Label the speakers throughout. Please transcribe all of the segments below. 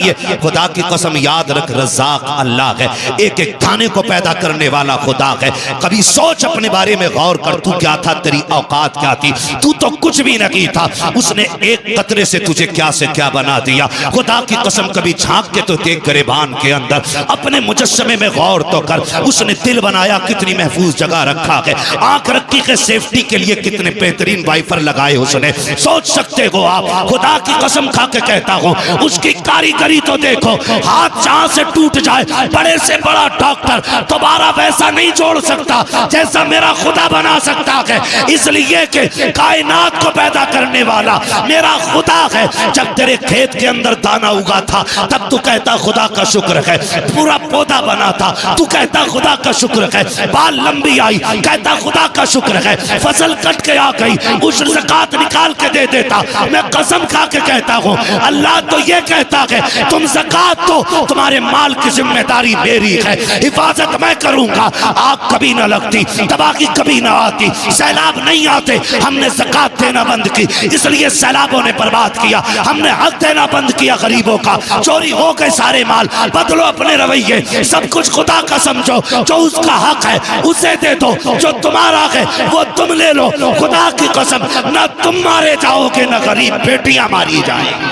Speaker 1: ये खुदा की कसम याद रख, रज़ाक अल्लाह है, एक एक दाने को पैदा करने वाला खुदा है। कभी सोच अपने बारे में गौर कर, तू क्या था, तेरी औकात क्या थी? तू तो कुछ भी नहीं था, उसने एक कतरे से तुझे क्या से क्या बना दिया। खुदा की कसम कभी झांक के तो देख गिरेबान के अंदर, अपने मुजस्समे में गौर तो कर, उसने दिल बनाया कितनी महफूज जगह रखा है, आंख रखी है सेफ्टी के लिए, कितने बेहतरीन वाइफर लगाए उसने। सोच सकते हो आप, खुदा की कसम खा के कहता हूँ, उसकी कारीगरी तो देखो, हाथ जहां से टूट जाए, बड़े से बड़ा डॉक्टर दोबारा वैसा नहीं जोड़ सकता जैसा मेरा खुदा बना सकता है। इसलिए कि कायनात को पैदा करने वाला मेरा खुदा है। जब तेरे खेत के अंदर दाना उगा था तब तू कहता खुदा का शुक्र है, पूरा पौधा बना था तू कहता खुदा का शुक्र है, बाल लंबी आई कहता खुदा का शुक्र है, फसल कट के आ गई उस ज़कात निकाल के दे देता। मैं कसम खा के कहता हूँ, अल्लाह तो ये कहता है तुम ज़कात दो, तुम्हारे माल की जिम्मेदारी मेरी है, हिफाजत मैं करूंगा। आग कभी ना लगती, तबाही कभी ना आती, सैलाब नहीं आते, हमने ज़कात देना बंद की, इसलिए सैलाबों ने बर्बाद किया। हमने हक देना बंद किया गरीबों का, चोरी हो गए सारे माल। बदलो अपने रवैये, सब कुछ खुदा का समझो, जो उसका हक है उसे दे दो, जो तुम्हारा है वो तुम ले लो। खुदा की कसम, ना तुम मारे जाओगे ना गरीब बेटियां मारी जाएंगी।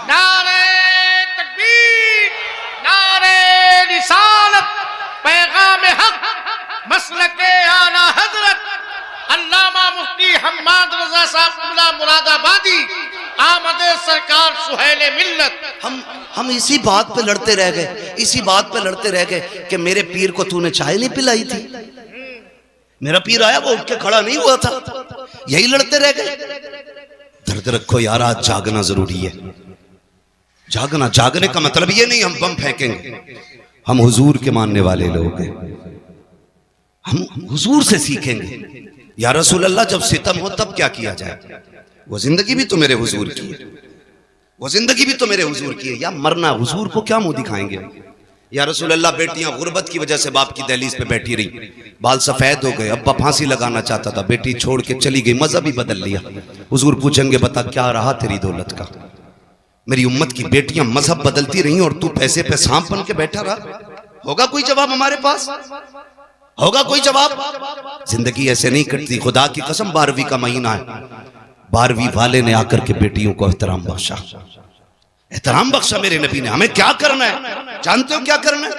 Speaker 2: नारे तकबीर, नारे रिसालत, पैगाम हक, मसलके आला हजरत अल्लामा मुफ्ती हम्माद रजा साहब मुरादाबादी, आमदे सरकार सुहेले मिल्लत।
Speaker 3: हम इसी बात पे लड़ते रह गए, इसी बात पे लड़ते रह गए कि मेरे पीर को तूने चाय नहीं पिलाई थी। मेरा पीर आया वो उठ के खड़ा नहीं हुआ था, यही लड़ते रह गए। दर्द रखो यार, आज जागना जरूरी है। जागना, जागने का मतलब ये नहीं हम बम फेंकेंगे, हम हुजूर के मानने वाले लोग हैं, हम हुजूर से सीखेंगे। या रसूल अल्लाह, जब सितम हो तब क्या किया जाए? वो जिंदगी भी तो मेरे हुजूर की है, वो जिंदगी भी तो मेरे हुजूर की है। या मरना, हुजूर को क्या मुंह दिखाएंगे? या रसूल अल्लाह, बेटियां गुर्बत की वजह से बाप की दहलीज पे बैठी रही, बाल सफेद हो गए, अब्बा फांसी लगाना चाहता था, बेटी छोड़ के चली गई, मजहब ही बदल लिया। हुजूर पूछेंगे बता क्या रहा तेरी दौलत का? मेरी उम्मत की बेटियां मजहब बदलती रही और तू पैसे पे सांप बन के बैठा रहा। होगा कोई जवाब हमारे पास? होगा कोई जवाब? जिंदगी ऐसे नहीं कटती। खुदा की कसम, 12वीं का महीना है, 12वीं वाले ने आकर के बेटियों को एहतराम बख्शा, एहतराम बख्शा मेरे नबी ने। हमें क्या करना है? जानते हो क्या करना है?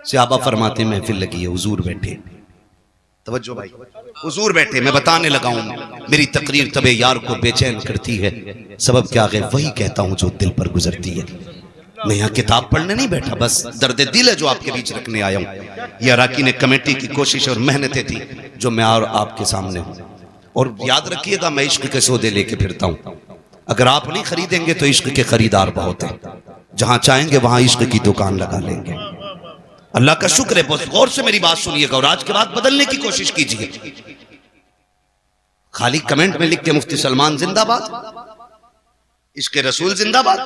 Speaker 3: सहाबा फरमाते महफिल लगी है, हुजूर बैठे, तवज्जो भाई, हुजूर बैठे, मैं बताने लगा हूं। मेरी तकरीर तबे यार को बेचैन करती है, सबब क्या है वही कहता हूं जो दिल पर गुजरती है। मैं यहाँ किताब पढ़ने नहीं बैठा, बस दर्द दिल है जो आपके बीच रखने आया हूँ। यह अराकीन कमेटी की कोशिश और मेहनतें थी जो मैं और आपके सामने हूँ। और याद रखिएगा, मैं इश्क के सौदे लेके फिरता हूँ। अगर आप नहीं खरीदेंगे तो इश्क के खरीदार बहुत हैं, जहां चाहेंगे वहां इश्क की दुकान लगा लेंगे। अल्लाह का शुक्र है, बहुत गौर से मेरी बात सुनिएगा और आज के बाद बदलने की कोशिश कीजिए। खाली कमेंट में लिख के मुफ्ती सलमान जिंदाबाद, इश्क रसूल जिंदाबाद,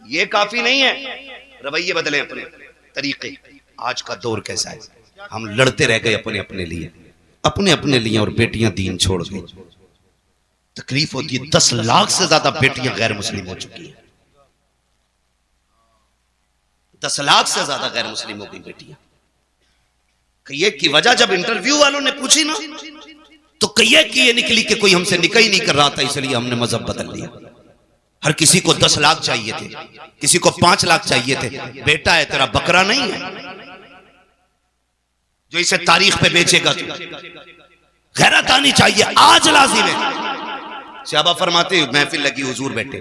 Speaker 3: ये काफी नहीं है। रवैये बदले, अपने तरीके। आज का दौर कैसा है? हम लड़ते रह गए अपने अपने लिए, अपने अपने लिए, और बेटियां दीन छोड़ गई। तकलीफ होती है, 10 लाख से ज्यादा बेटियां गैर मुस्लिम हो चुकी हैं, 10 लाख से ज्यादा गैर मुस्लिम हो गई बेटियां। कहिए की वजह जब इंटरव्यू वालों ने पूछी ना, तो कहिए की ये निकली कि कोई हमसे निकाह ही नहीं कर रहा था, इसलिए हमने मजहब बदल लिया। हर किसी को 10 लाख चाहिए थे, किसी को 5 लाख चाहिए थे। बेटा है तेरा, बकरा नहीं है जो इसे तारीख पे बेचेगा। तू गैरत आनी चाहिए, आज लाजिम है। सहाबा फरमाते, महफिल लगी, हुजूर बैठे,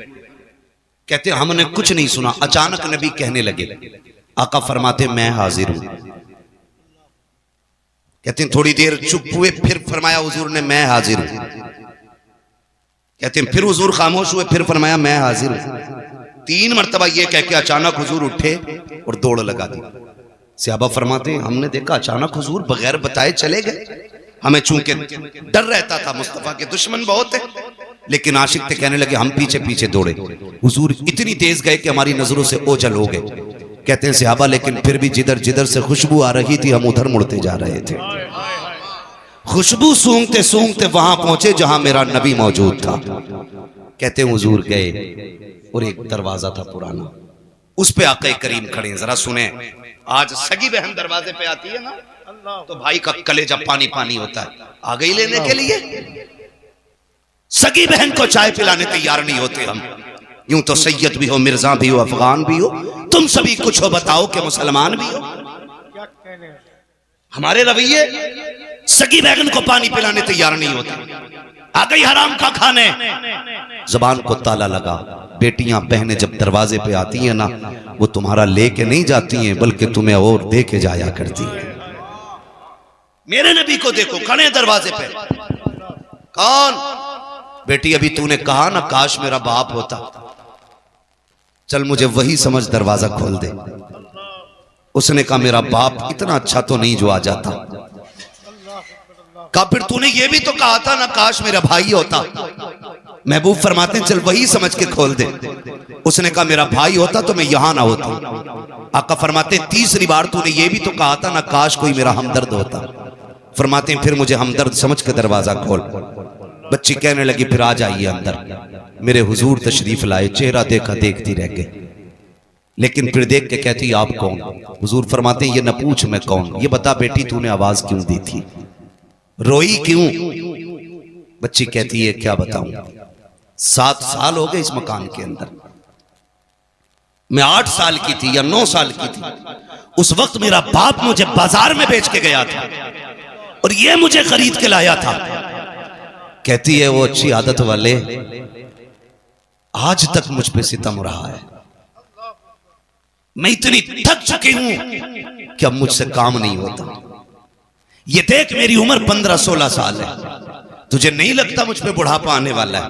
Speaker 3: कहते हमने कुछ नहीं सुना, अचानक नबी कहने लगे। आका फरमाते मैं हाजिर हूं। कहते हैं थोड़ी देर चुप हुए, फिर फरमाया हुजूर ने मैं हाजिर हूं। कहते हैं फिर हुजूर खामोश हुए, फिर फरमाया मैं हाजिर हूं। 3 मरतबा ये कह के अचानक हुजूर उठे और दौड़ लगा दी। सहाबा फरमाते हमने देखा अचानक हुजूर बगैर बताए चले गए। हमें चूंकि डर रहता था, मुस्तफा के दुश्मन बहुत है, लेकिन आशिक थे, कहने लगे हम पीछे पीछे दौड़े। हुजूर इतनी तेज गए कि हमारी नजरों से ओझल हो गए। कहते हैं सहाबा लेकिन फिर भी जिधर जिधर से खुशबू आ रही थी हम उधर मुड़ते जा रहे थे। खुशबू सूंघते सूंघते वहां पहुंचे जहां मेरा नबी मौजूद था। कहते हैं हुजूर गए, और एक दरवाजा था पुराना, उस पे आका करीम खड़े हैं। जरा सुने, आज सगी बहन दरवाजे पे आती है ना तो भाई का कलेजा पानी पानी होता है। आ गई लेने के लिए, सगी बहन को चाय पिलाने तैयार नहीं होते हम। यूं तो सैयद भी हो, मिर्जा भी हो, अफगान भी हो, तुम सभी कुछ हो, बताओ कि मुसलमान भी हो। हमारे रवैये सगी बहन को पानी पिलाने तैयार नहीं होते। आ गई हराम का खाने, जबान को ताला लगा। बेटियां बहनें जब दरवाजे पे आती हैं ना, वो तुम्हारा लेके नहीं जाती हैं बल्कि तुम्हें और दे के जाया करती है। मेरे नबी को देखो खड़े दरवाजे पे। कौन? बेटी अभी तूने कहा ना काश मेरा बाप होता, चल मुझे वही समझ, दरवाजा खोल दे। उसने कहा मेरा बाप इतना अच्छा तो नहीं जो आ जाता। कहा फिर तूने ये भी तो कहा था ना काश मेरा भाई होता। महबूब फरमाते हैं चल वही समझ के खोल दे। उसने कहा मेरा भाई होता तो मैं यहां ना होता। आका फरमाते हैं तीसरी बार तूने ये भी तो कहा था ना काश कोई मेरा हमदर्द होता। फरमाते हैं फिर मुझे हमदर्द समझ के दरवाजा खोल। बच्ची कहने लगी फिर आ जाइए अंदर। मेरे हुजूर तशरीफ लाए, चेहरा देखा देखती रह गए, लेकिन फिर देख के कहती आप कौन? हुजूर फरमाते हैं ये न पूछ मैं कौन, ये बता बेटी तूने आवाज क्यों दी थी, रोई क्यों? बच्ची कहती है क्या बताऊं, 7 साल हो गए इस मकान के अंदर। मैं 8 साल की थी या 9 साल की थी, उस वक्त मेरा बाप मुझे बाजार में बेच के गया था और ये मुझे खरीद के लाया था। कहती है वो अच्छी आदत वाले आज तक मुझ पे सितम रहा है। मैं इतनी थक चुकी हूं कि अब मुझसे काम नहीं होता। ये देख मेरी उम्र 15-16 साल है, तुझे नहीं लगता मुझ पे बुढ़ापा आने वाला है?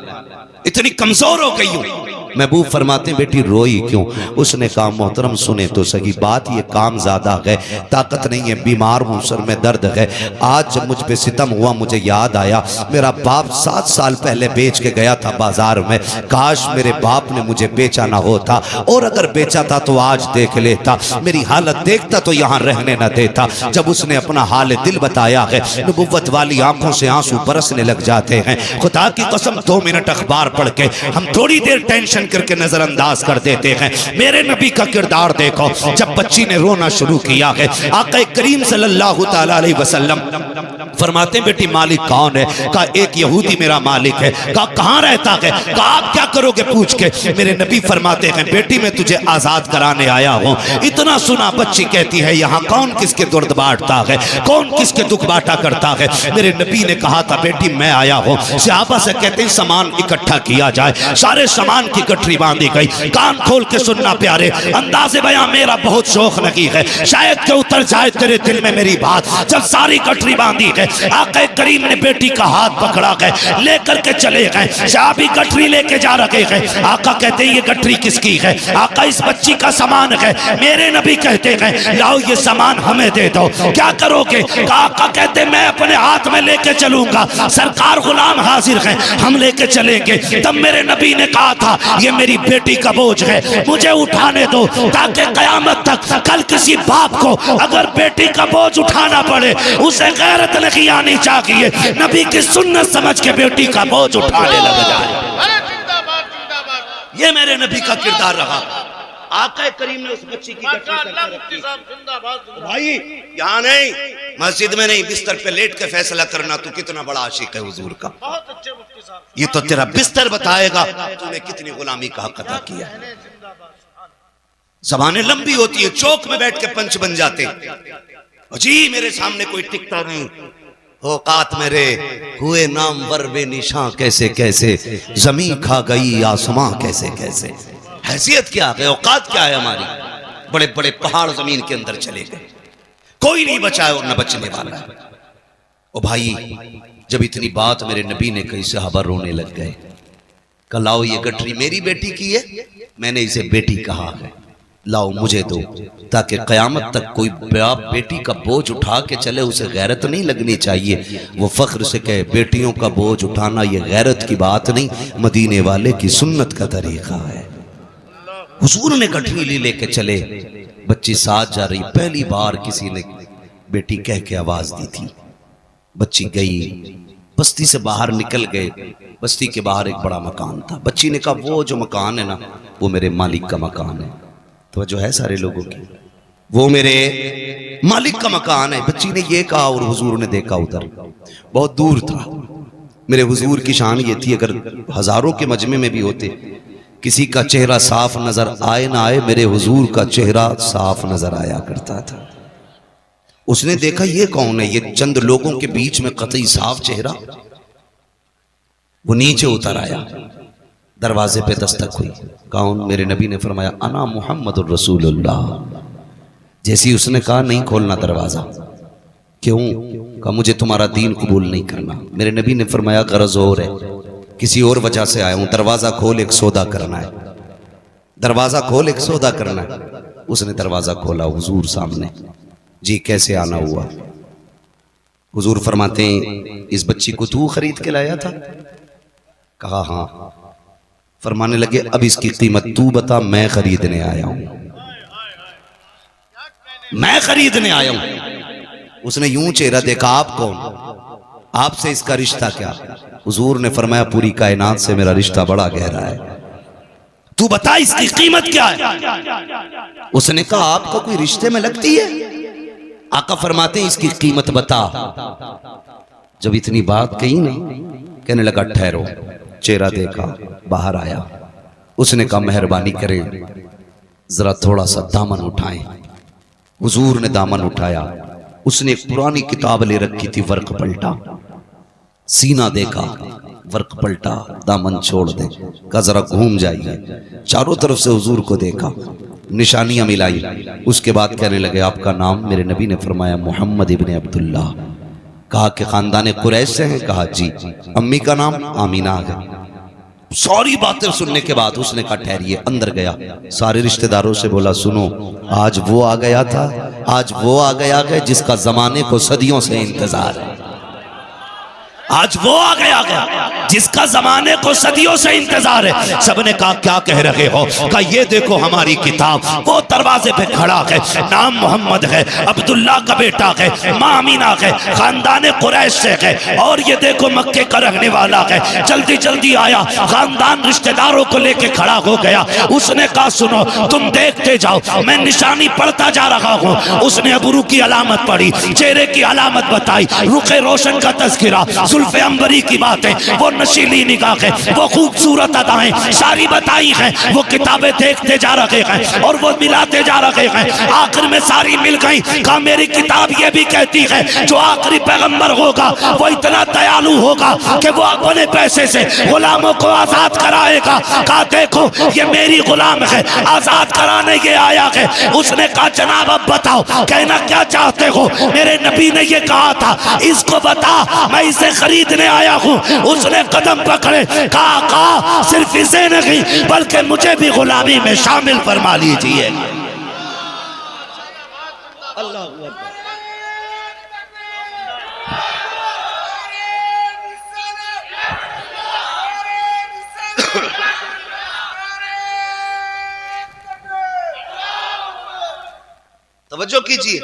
Speaker 3: इतनी कमजोर हो गई हूं। महबूब फरमाते बेटी रोई क्यों? उसने कहा मोहतरम सुने तो सही बात, ये काम ज्यादा है, ताकत नहीं है, बीमार हूं, सर में दर्द है। आज जब मुझ पे सितम हुआ मुझे याद आया मेरा बाप 7 साल पहले बेच के गया था बाजार में। काश मेरे बाप ने मुझे बेचा ना होता, और अगर बेचा था तो आज देख लेता, मेरी हालत देखता तो यहाँ रहने न देता। जब उसने अपना हाल दिल बताया है, नबुव्वत वाली आंखों से आंसू बरसने लग जाते हैं। खुदा की कसम 2 मिनट अखबार पढ़ के हम थोड़ी देर टेंशन करके नजरअंदाज कर देते हैं। मेरे नबी का किरदार देखो, जब बच्ची ने रोना शुरू किया है, आका करीम सल्लल्लाहु तआला अलैहि वसल्लम फरमाते बेटी मालिक कौन है? कहा एक यहूदी मेरा मालिक है। कहा कहां रहता है? कहा आप क्या करोगे पूछ के? मेरे नबी फरमाते हैं बेटी मैं तुझे आजाद कराने आया हूं। इतना सुना बच्ची कहती है यहाँ कौन किसके दर्द बांटता है, कौन किसके दुख बांटा करता है? मेरे नबी ने कहा था बेटी मैं आया हूं। सहाबा से कहते हैं सामान इकट्ठा किया जाए। सारे सामान की गठरी बांधी गई। कान खोल के सुनना प्यारे, अंदाज़े बयां मेरा बहुत शौक लगी है, शायद के उतर जाए तेरे दिल में मेरी बात। जब सारी गठरी बांधी है, आका करीम ने बेटी का हाथ पकड़ा गए, लेकर के चले गए। साहबी गठरी लेके जा रहे हैं। आका कहते हैं ये गठरी किसकी है? आका इस बच्ची का सामान है। मेरे नबी कहते हैं लाओ ये सामान हमें दे दो। क्या करोगे? आका कहते मैं अपने हाथ में लेके चलूंगा, सरकार गुलाम हाजिर है, हम लेके चलेंगे। तब मेरे नबी ने कहा था ये मेरी बेटी का बोझ है, मुझे उठाने दो, ताकि कयामत तक कल किसी बाप को अगर बेटी का बोझ उठाना पड़े उसे गैरत नहीं आनी चाहिए, नबी की सुन्नत समझ के बेटी का बोझ उठाने लग जाए। ये मेरे नबी का किरदार रहा। आका करीम ने उस बच्ची की भाई यहाँ नहीं, मस्जिद में नहीं, बिस्तर पे लेट के फैसला करना तू कितना बड़ा आशिक है हुजूर का। ये तो तेरा बिस्तर बताएगा तूने कितनी गुलामी का हक अदा किया है। ज़बानें लंबी होती है, चौक में बैठ के पंच बन जाते। जी मेरे सामने कोई टिकता नहीं, औकात मेरे हुए नाम वर बेनिशां कैसे कैसे, जमीन खा गई आसमां कैसे कैसे। हैसियत क्या है, औकात क्या है हमारी? बड़े बड़े पहाड़ जमीन के अंदर चले गए, कोई नहीं बचा है और न बचने वाला है। ओ भाई जब इतनी बात मेरे नबी ने कही सहाबा रोने लग गए। कहा लाओ ये गठरी मेरी बेटी की है, मैंने इसे बेटी कहा है, लाओ मुझे दो, ताकि कयामत तक कोई बाप बेटी का बोझ उठा के चले उसे गैरत नहीं लगनी चाहिए। वो फख्र से कहे बेटियों का बोझ उठाना ये गैरत की बात नहीं, मदीने वाले की सुन्नत का तरीका है। हुजूर ने गठरी लेके चले, बच्ची साथ जा रही। पहली बार किसी ने बेटी कह के आवाज दी थी। बच्ची गई, बस्ती से बाहर निकल गए। बस्ती के बाहर एक बड़ा मकान था। बच्ची ने कहा वो जो मकान है ना, वो मेरे मालिक का मकान है। तो जो है सारे लोगों की, वो मेरे मालिक का मकान है। बच्ची ने ये कहा और हुजूर ने देखा उधर बहुत दूर था। मेरे हुजूर की शान ये थी, अगर हजारों के मजमे में भी होते, किसी का चेहरा साफ नजर आए ना आए, मेरे हुजूर का चेहरा साफ नजर आया करता था। उसने देखा ये कौन है, ये चंद लोगों के बीच में कतई साफ चेहरा। वो नीचे उतर आया, दरवाजे पे दस्तक हुई। कौन? मेरे नबी ने फरमाया अना मुहम्मदुर रसूलुल्लाह। जैसी उसने कहा नहीं खोलना दरवाजा। क्यों? कहा मुझे तुम्हारा दीन कबूल नहीं करना। मेरे नबी ने फरमाया गरज और है, किसी और वजह से आया हूं, दरवाजा खोल एक सौदा करना है। दरवाजा खोल एक सौदा करना है। उसने दरवाजा खोला, हुजूर सामने। जी कैसे आना हुआ? हुजूर फरमाते हैं इस बच्ची को तू खरीद के लाया था? कहा हाँ। फरमाने लगे अब इसकी कीमत तू बता, मैं खरीदने आया हूं, मैं खरीदने आया हूं। उसने यूं चेहरा देखा, आप कौन? आपसे इसका रिश्ता क्या? हुजूर ने फरमाया पूरी कायनात से मेरा रिश्ता बड़ा गहरा है, तू बता इसकी कीमत क्या है? उसने कहा आपका कोई रिश्ते में लगती है? आका फरमाते हैं इसकी कीमत बता। जब इतनी बात कही ना, कहने लगा ठहरो। चेहरा देखा, बाहर आया। उसने कहा मेहरबानी करें जरा थोड़ा सा दामन उठाएं। हुजूर ने दामन उठाया। उसने एक पुरानी किताब ले रखी थी, वर्क पलटा। सीना देखा, वर्क पलटा, दामन छोड़ दे। कहा जरा घूम जाइए। चारों तरफ से हुजूर को देखा, निशानियां मिलाई। उसके बाद कहने लगे आपका नाम? मेरे नबी ने फरमाया मोहम्मद इब्ने अब्दुल्ला। कहा कि खानदान कुरैश से हैं? कहा जी। अम्मी का नाम? आमीना है। सारी बातें सुनने के बाद उसने कहा ठहरिए। अंदर गया, सारे रिश्तेदारों से बोला सुनो, आज वो आ गया था, आज वो आ गया है जिसका जमाने को सदियों से इंतजार है। आज वो आ गया जिसका जमाने को सदियों से इंतजार है। सबने कहा क्या कह रहे हो? कहा ये देखो हमारी किताब। वो दरवाजे पे खड़ा है, नाम मोहम्मद है, अब्दुल्ला का बेटा है, माँ अमीना है, खानदान कुरैश से है, और ये देखो मक्के का रहने वाला है। जल्दी जल्दी आया, खानदान रिश्तेदारों को लेके खड़ा हो गया। उसने कहा सुनो तुम देखते जाओ, मैं निशानी पढ़ता जा रहा हूँ। उसने अबरू की अलामत पढ़ी, चेहरे की अलामत बताई, रुखे रोशन का तज़किरा, जुल्फ़े अंबरी की बातें, वो नशीली निगाहें, वो खूबसूरत अदाएं सारी बताई हैं। वो किताबें देखते जा रहे हैं और वो मिलाते जा रहे हैं। आखिर में सारी मिल गई। कहा मेरी किताब ये भी कहती है जो आखिरी पैगंबर होगा वो इतना दयालु होगा कि वो अपने पैसे से गुलामों को आजाद कराएगा। कहा देखो ये मेरी गुलाम है, आजाद कराने ये आया है। उसने कहा जनाब अब बताओ कहना क्या चाहते हो? मेरे नबी ने ये कहा था इसको बता, मैं इसे खरीदने आया हूँ। उसने कदम पकड़े, कहा सिर्फ इसे नहीं बल्कि मुझे भी गुलामी में शामिल फरमा लीजिए। अल्लाह तवज्जो कीजिए।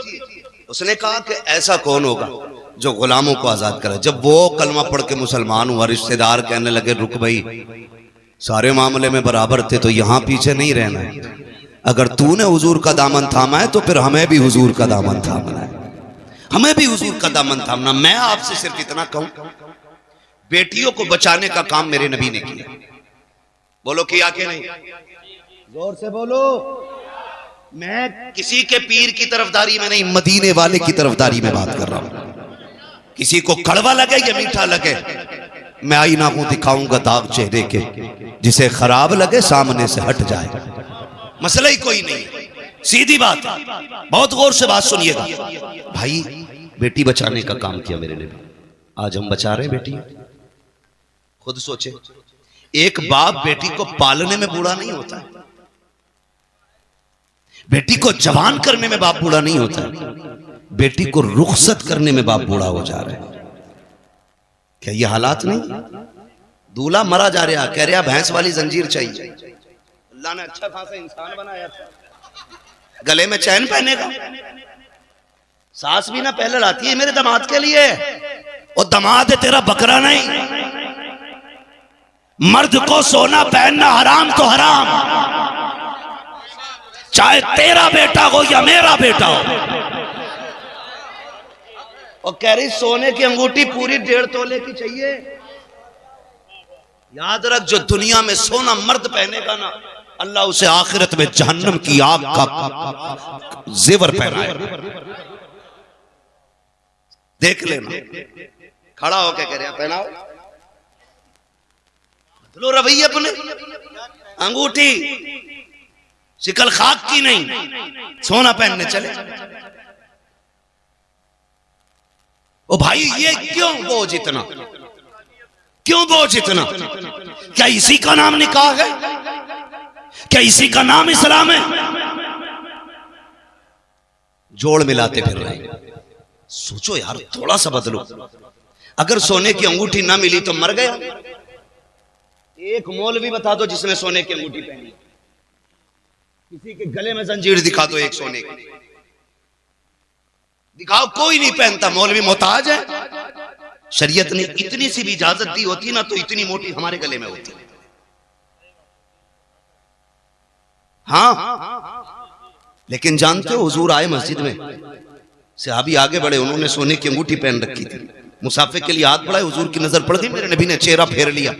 Speaker 3: उसने कहा कि ऐसा कौन होगा जो गुलामों को आजाद करे। जब वो कलमा पढ़ के मुसलमान हुआ, रिश्तेदार कहने लगे रुक भाई, सारे मामले में बराबर थे तो यहां पीछे नहीं रहना है। अगर तूने हुजूर का दामन थामा है तो फिर हमें भी हुजूर का दामन थामना है, हमें भी हुजूर का दामन थामना। मैं आपसे सिर्फ इतना कहूं, बेटियों को बचाने का काम मेरे नबी ने किया। बोलो किया कि नहीं? जोर से बोलो। मैं किसी के पीर की तरफदारी में नहीं, मदीने वाले की तरफदारी में बात कर रहा हूं। किसी को कड़वा लगे या मीठा लगे, मैं आईना हूं, दिखाऊंगा दाग चेहरे के, जिसे खराब लगे सामने से हट जाए। मसला ही कोई नहीं, सीधी बात है। बहुत गौर से बात सुनिएगा भाई। बेटी बचाने का काम किया मेरे ने, आज हम बचा रहे बेटी। खुद सोचे, एक बाप बेटी को पालने में बूढ़ा नहीं होता है, बेटी को जवान करने में बाप बूढ़ा नहीं होता है, बेटी को रुखसत करने में बाप बूढ़ा हो जा रहा है। क्या ये हालात नहीं? दूल्हा मरा जा रहा, कह रहा भैंस वाली जंजीर चाहिए। अल्लाह ने अच्छा खासा इंसान बनाया था, गले में चैन पहनेगा। सास भी ना पहले लाती है मेरे दामाद के लिए,
Speaker 1: और दमाद है तेरा बकरा नहीं। मर्द को सोना पहनना हराम तो हराम, चाहे तेरा बेटा हो या मेरा बेटा हो।
Speaker 3: और कह रही सोने की अंगूठी पूरी 1.5 तोले की चाहिए। याद रख, जो दुनिया में सोना मर्द पहनेगा ना, अल्लाह उसे आखिरत में जहन्नम की आग का जेवर पहनाए। देख लेना, खड़ा होकर कह रहे हैं पहनाओ, लो रवैये अपने। अंगूठी शिकल खाक की नहीं, सोना पहनने चले। ओ भाई ये क्यों बोझ इतना, क्यों बोझ इतना? क्या इसी का नाम निकाह है? क्या इसी का नाम इस्लाम है? जोड़ मिलाते फिर रहे। सोचो यार, थोड़ा सा बदलो। अगर सोने की अंगूठी ना मिली तो मर गया। एक मौलवी बता दो जिसने सोने की अंगूठी पहनी, किसी के गले में जंजीर दिखा दो एक सोने की, दिखाओ। कोई नहीं पहनता, मौलवी मोहताज है। शरीयत ने इतनी सी भी इजाजत दी होती ना तो इतनी मोटी हमारे गले में होती। हाँ, लेकिन जानते हो हुजूर आए मस्जिद में, सहाबी आगे बढ़े, उन्होंने सोने की अंगूठी पहन रखी थी। मुसाफिर के लिए हाथ बढ़ाए, हुजूर की नजर पड़ गई, मेरे नबी ने चेहरा फेर लिया।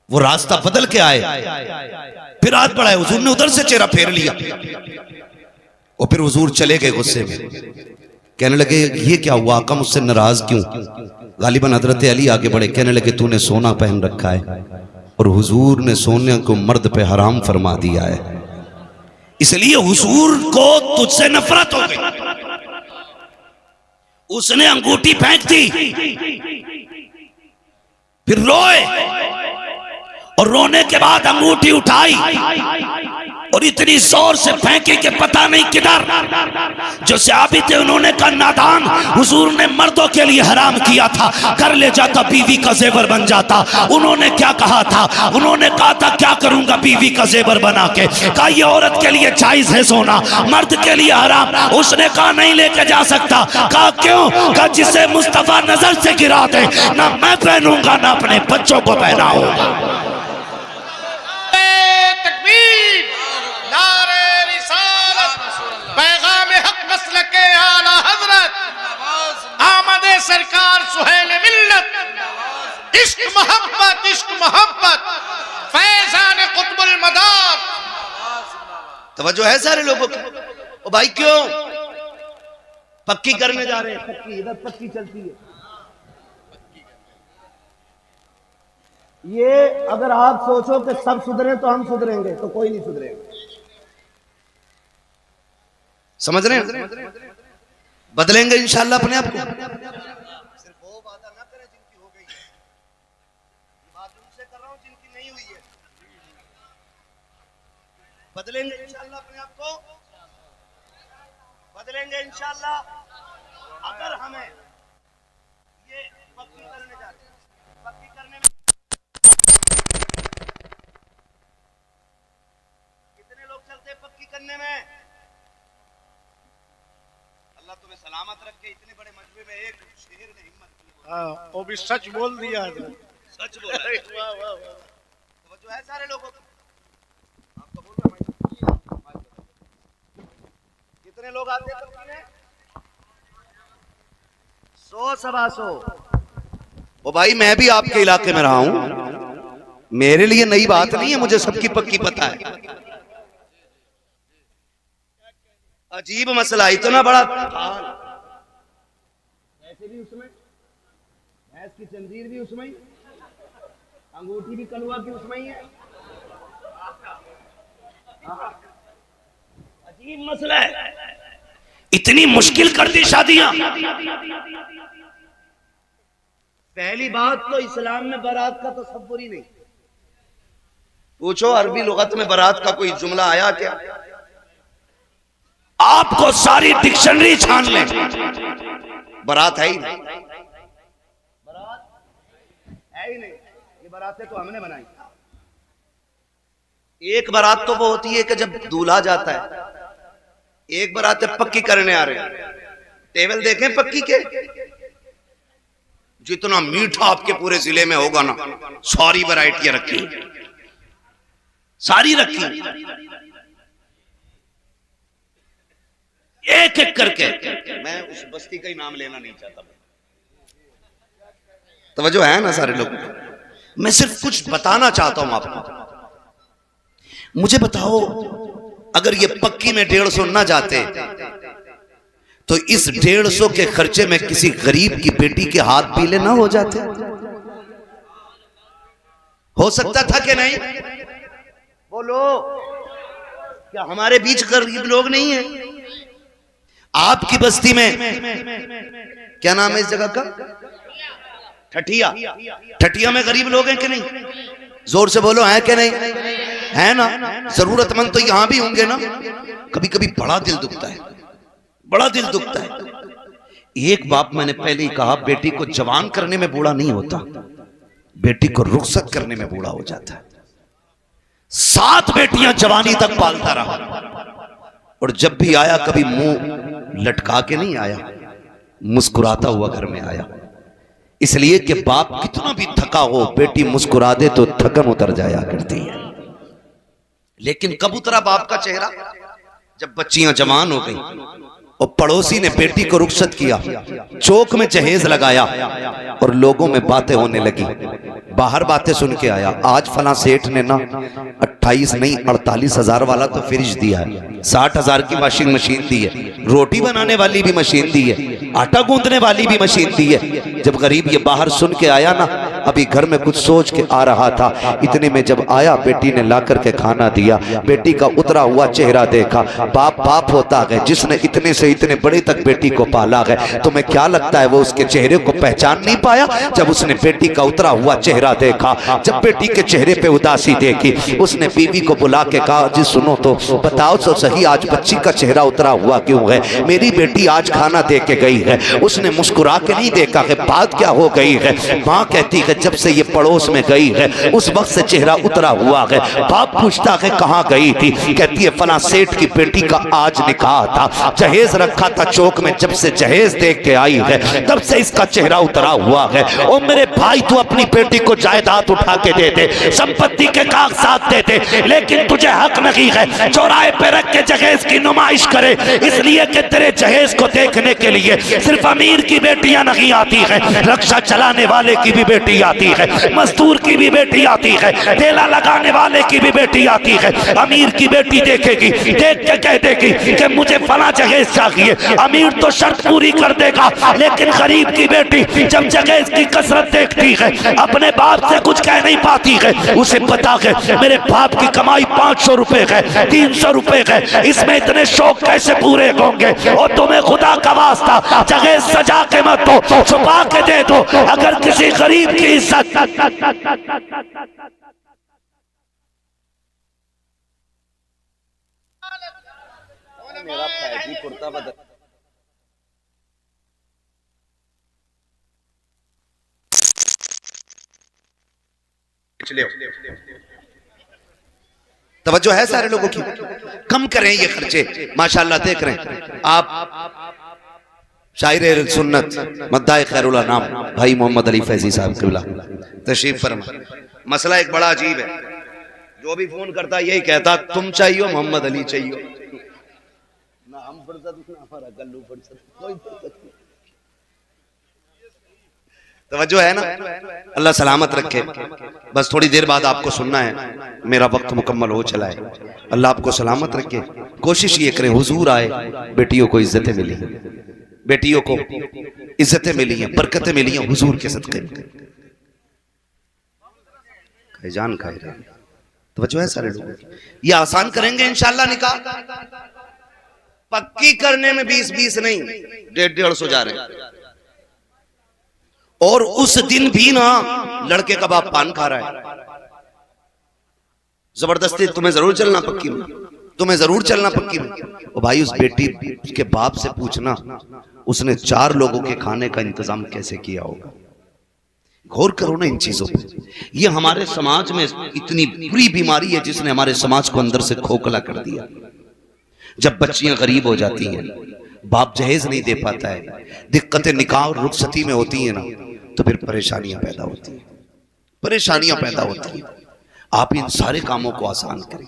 Speaker 3: वो रास्ता बदल के आए, फिर हाथ बढ़ाए, हुजूर ने उधर से चेहरा फेर लिया। और फिर हुजूर चले गए गुस्से में, कहने लगे ये क्या हुआ आका, मुझसे नाराज क्यों? गालिबन हजरत अली आगे बढ़े, कहने लगे तूने सोना पहन रखा है और हुजूर ने सोने को मर्द पे हराम फरमा दिया है, इसलिए हुजूर को तुझसे नफरत हो गई। उसने अंगूठी फेंक दी, फिर रोए और रोने के बाद अंगूठी उठाई और इतनी जोर से फेंकी कि पता नहीं किधर। जो सहाबी थे उन्होंने कहा नादान, हुजूर ने मर्दों के लिए हराम किया था, कर ले जाता बीवी का जेवर बन जाता। उन्होंने क्या कहा था? उन्होंने कहा था क्या करूंगा बीवी का जेवर बना के? कहा ये औरत के लिए जायज है सोना, मर्द के लिए हराम। उसने कहा नहीं लेके जा सकता। कहा क्यों? कहा जिसे मुस्तफा नजर से गिरा दे ना मैं पहनूंगा ना अपने बच्चों को पहनाऊंगा।
Speaker 2: सरकार सुहेल मिल्लत, इश्क मोहब्बत फैजान कुतुबुल मदार।
Speaker 3: तवज्जो है सारे लोगों की। ओ भाई क्यों पक्की करने जा रहे हैं? पक्की इधर पक्की चलती है। ये अगर आप सोचो कि सब सुधरे तो हम सुधरेंगे, तो कोई नहीं सुधरेगा। समझ रहे हैं? बदलेंगे इंशाल्लाह अपने आप को। सिर्फ वो वादा ना करें जिनकी हो गई है, बात उनसे कर रहा हूं जिनकी नहीं हुई है। बदलेंगे इंशाल्लाह अपने आप को, बदलेंगे इंशाल्लाह। अगर हमें ये पक्की करने जाते हैं, पक्की करने में कितने लोग चलते हैं पक्की करने में? अल्लाह तुम्हें सलामत रखे। इतने बड़े मजमे में एक शेर ने हिम्मत की।
Speaker 2: हाँ, वो भी सच बोल दिया है।
Speaker 3: सच बोला है। वाह वाह वाह। तो जो है सारे लोगों को आपको बोल रहा हूं, कितने लोग आते हैं पक्की में? 100 सवा 100। ओ भाई मैं भी आपके इलाके में रहा हूं, मेरे लिए नई बात नहीं है, मुझे सबकी पक्की पता है। अजीब मसला, इतना बड़ा ऐसे भी उसमें, भैंस की जंजीर भी उसमें ही, अंगूठी भी कलुआ की उसमें ही है। अजीब मसला है,
Speaker 1: इतनी मुश्किल कर दी शादियां।
Speaker 3: पहली बात तो इस्लाम में बारात का तसव्वुर ही नहीं। पूछो अरबी लुगत में बारात का कोई जुमला आया क्या?
Speaker 1: आपको सारी डिक्शनरी छान ले,
Speaker 3: बारात है ही नहीं, बारात है ही नहीं। ये बारातें तो हमने बनाई। एक बारात तो वो होती है कि जब दूल्हा जाता है, एक बारात पक्की करने आ रहे हैं। टेबल देखें पक्की के, जितना मीठा आपके पूरे जिले में होगा ना, सारी वैरायटियां रखी, सारी रखी, एक एक करके। मैं उस बस्ती का ही नाम लेना नहीं चाहता, तवज्जो है ना सारे लोग। मैं सिर्फ कुछ बताना चाहता हूं आपको। मुझे बताओ, अगर ये पक्की में 150 ना जाते तो इस 150 के खर्चे में किसी गरीब की बेटी के हाथ पीले ना हो जाते? हो सकता था कि नहीं? बोलो, क्या हमारे बीच गरीब लोग नहीं है? आपकी बस्ती में क्या नाम है इस जगह का? ठठिया। ठठिया में गरीब लोग हैं कि नहीं? जोर से बोलो, है कि नहीं? है ना? जरूरतमंद तो यहां भी होंगे ना। कभी कभी बड़ा दिल दुखता है, बड़ा दिल दुखता है। एक बाप मैंने पहले ही कहा, बेटी को जवान करने में बूढ़ा नहीं होता, बेटी को रुखसत करने में बूढ़ा हो जाता है। 7 बेटियां जवानी तक पालता रहा, और जब भी आया कभी मुंह लटका के नहीं आया, मुस्कुराता हुआ घर में आया। इसलिए कि बाप कितना भी थका हो, बेटी मुस्कुरा दे तो थकन उतर जाया करती है। लेकिन कब उतरा बाप का चेहरा? जब बच्चियां जवान हो गई और पड़ोसी ने बेटी को रुखसत किया, चौक में जहेज लगाया और लोगों में बातें होने लगी। बाहर बातें सुन के आया, आज फला सेठ ने ना 28 नहीं 48 हजार वाला तो फ्रिज दिया है, 60 हजार की वॉशिंग मशीन दी है, रोटी बनाने वाली भी मशीन दी है, आटा गूंदने वाली भी मशीन दी है। जब गरीब ये बाहर सुन के आया ना, अभी घर में कुछ सोच के आ रहा था, इतने में जब आया बेटी ने ला करके खाना दिया, बेटी का उतरा हुआ चेहरा देखा। बाप बाप होता है जिसने इतने से इतने बड़े तक बेटी को पाला है। तुम्हें क्या लगता है वो उसके चेहरे को पहचान नहीं पाया? जब उसने बेटी का उतरा हुआ चेहरा देखा, जब बेटी के चेहरे पे उदासी देखी, उसने बीवी को बुला के कहा, जी सुनो तो बताओ तो सही, आज बच्ची का चेहरा उतरा हुआ क्यों है? मेरी बेटी आज खाना दे के गई है। उसने मुस्कुरा के नहीं देखा कि बात क्या हो गई है। माँ कहती है जब से ये पड़ोस में गई है उस वक्त से चेहरा उतरा हुआ है। बाप पूछता है कहाँ गई थी? कहती है फला सेठ की बेटी का आज निकाह था, जहेज रखा था चौक में, जब से जहेज देख के आई है तब से इसका चेहरा उतरा हुआ है। ओ मेरे भाई, तू अपनी बेटी को जायदाद उठा के दे दे, संपत्ति के कागजात दे दे, लेकिन तुझे हक नहीं है चौराहे पे रख के जहेज की नुमाइश करे। इसलिए कि तेरे जहेज को देखने के लिए सिर्फ अमीर की बेटियां नहीं आती है, रक्षा चलाने वाले की भी बेटी आती है, मजदूर की भी बेटी आती है, ठेला लगाने वाले की भी बेटी आती है। अमीर की बेटी देखेगी, देख के कह देगी कि मुझे फला जहेज चाहिए। अमीर तो शर्त पूरी कर देगा, लेकिन गरीब की बेटी जब जहेज की कसरत देखती है अपने बाप से कुछ कह नहीं पाती है। उसे पता है मेरे बाप की कमाई 500 रुपए है, 300 रुपए है, इसमें इतने शौक कैसे पूरे होंगे? और तुम्हें खुदा का वास्ता जहेज सजा के मत दो, छुपा के दे दो। अगर किसी गरीब की इज्जत मेरा फैजी कुर्ता बदल तवज्जो है सारे लोगों की? कम करें ये खर्चे। माशाल्लाह देख रहे हैं आप, शायर सुन्नत मद्दाए खैरुल नाम भाई मोहम्मद अली फैजी साहब किबला तशरीफ फरमा। मसला एक बड़ा अजीब है, जो भी फोन करता यही कहता तुम चाहिए मोहम्मद अली चाहिए, ना हम फुर्सत ना हमारा गल्लू फुर्सत, कोई फुर्सत नहीं। तवज्जो है ना? अल्लाह सलामत रखे। बस थोड़ी देर बाद आपको सुनना है, मेरा वक्त मुकम्मल हो चला है। अल्लाह आपको सलामत रखे। कोशिश ये करें हुजूर आए, बेटियों को इज्जतें मिली, बेटियों को इज्जतें मिली हैं, बरकतें मिली हैं हुजूर के सदक़े में। जान खाए तवज्जो है सारे लोग। ये आसान करेंगे इंशाअल्लाह निकाह, पक्की करने में 20-20 नहीं 150-150 जा रहे हैं। और उस दिन भी ना लड़के का बाप पान खा रहा है। जबरदस्ती तुम्हें जरूर चलना पक्की में, तुम्हें जरूर चलना पक्की में। और भाई उस बेटी के बाप से पूछना उसने 4 लोगों के खाने का इंतजाम कैसे किया होगा। गौर करो ना इन चीजों पे। ये हमारे समाज में इतनी बुरी बीमारी है जिसने हमारे समाज को अंदर से खोखला कर दिया। जब बच्चियां गरीब हो जाती हैं, बाप जहेज नहीं दे पाता है, दिक्कतें निकाह और रुखसती में होती है ना, तो फिर परेशानियां पैदा होती हैं, परेशानियां पैदा होती हैं। आप इन सारे कामों को आसान करें।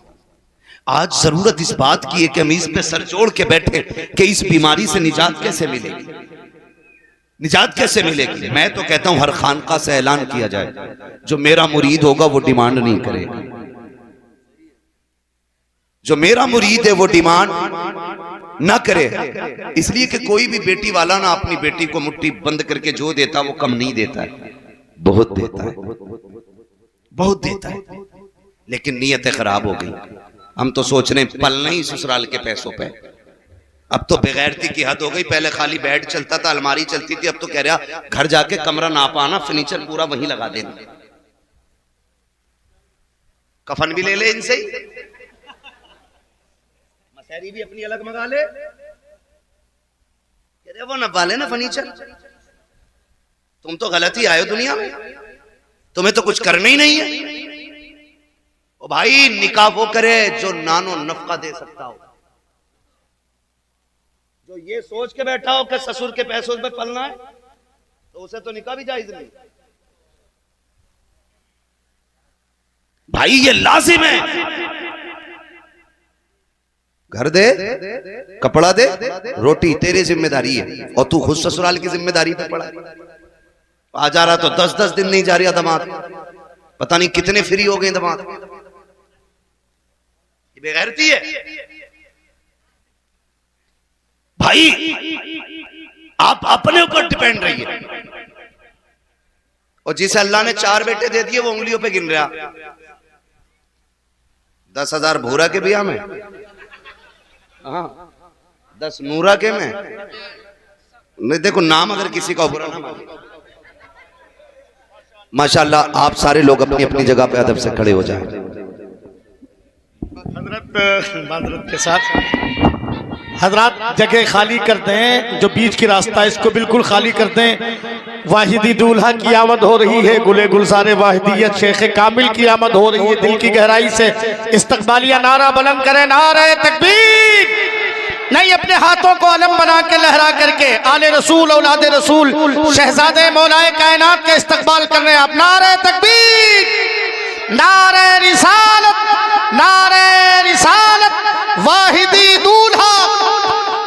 Speaker 3: आज जरूरत इस बात की है कि हम इस पे सर जोड़ के बैठे कि इस बीमारी से निजात कैसे मिलेगी, निजात कैसे मिलेगी। मैं तो कहता हूं हर खानका से ऐलान किया जाए, जो मेरा मुरीद होगा वो डिमांड नहीं करेगा, जो मेरा मुरीद है वो डिमांड ना करे। इसलिए कि कोई भी बेटी वाला ना अपनी बेटी को मुट्ठी बंद करके जो देता वो कम नहीं देता है, बहुत देता है, बहुत देता है। लेकिन नीयतें खराब हो गई। हम तो सोच रहे हैं पलना ही ससुराल के पैसों पे। अब तो बेगैरती की हद हो गई। पहले खाली बेड चलता था, अलमारी चलती थी, अब तो कह रहा घर जाके कमरा ना पाना, फर्नीचर पूरा वहीं लगा देना, कफन भी ले ले इनसे ही, मसहरी भी अपनी अलग मंगा ले, कह रहे वो न वाले ना फर्नीचर। तुम तो गलत ही आए हो दुनिया में, तुम्हें तो कुछ करना ही नहीं है। ओ भाई, निकाह वो करे जो नानो नफका दे सकता हो। जो ये सोच के बैठा हो कि ससुर के पैसों पे पलना है, तो उसे तो निकाह भी जायज नहीं। भाई ये लाजिम है, घर दे, कपड़ा दे, रोटी तेरी जिम्मेदारी है, और तू खुद ससुराल की जिम्मेदारी पे पड़ा। आ जा रहा तो 10-10 दिन नहीं जा रहा दामाद, पता नहीं कितने फ्री हो गए दामाद। ये बेगैरती है भाई। आप अपने ऊपर डिपेंड रहिए। और जिसे अल्लाह ने 4 बेटे दे दिए वो उंगलियों पे गिन रहा। 10,000 भूरा के बिया में, हाँ 10 नूरा के में। नहीं देखो नाम अगर किसी का बुरा ना माने। माशाल्लाह, आप सारे लोग अपनी अपनी जगह पे अदब से खड़े हो जाएं।
Speaker 2: मादरत के साथ हजरात जगह खाली कर दें, जो बीच की रास्ता इसको बिल्कुल खाली कर दें। वाहिदी दूल्हा की आमद हो रही है, गुले गुलसारे वाहिदियत शेख कामिल की आमद हो रही है। दिल की गहराई से इस्तकबालिया नारा बुलंद करें, नारे तकबीर। नहीं, अपने हाथों को अलम बना के लहरा करके आले रसूल औलादे रसूल शहजादे मौलाए कायनात के इस्तकबाल कर रहे हैं आप। नारे तकबीर, नारे रिसालत, नारे रिसालत। वाहिदी दूल्हा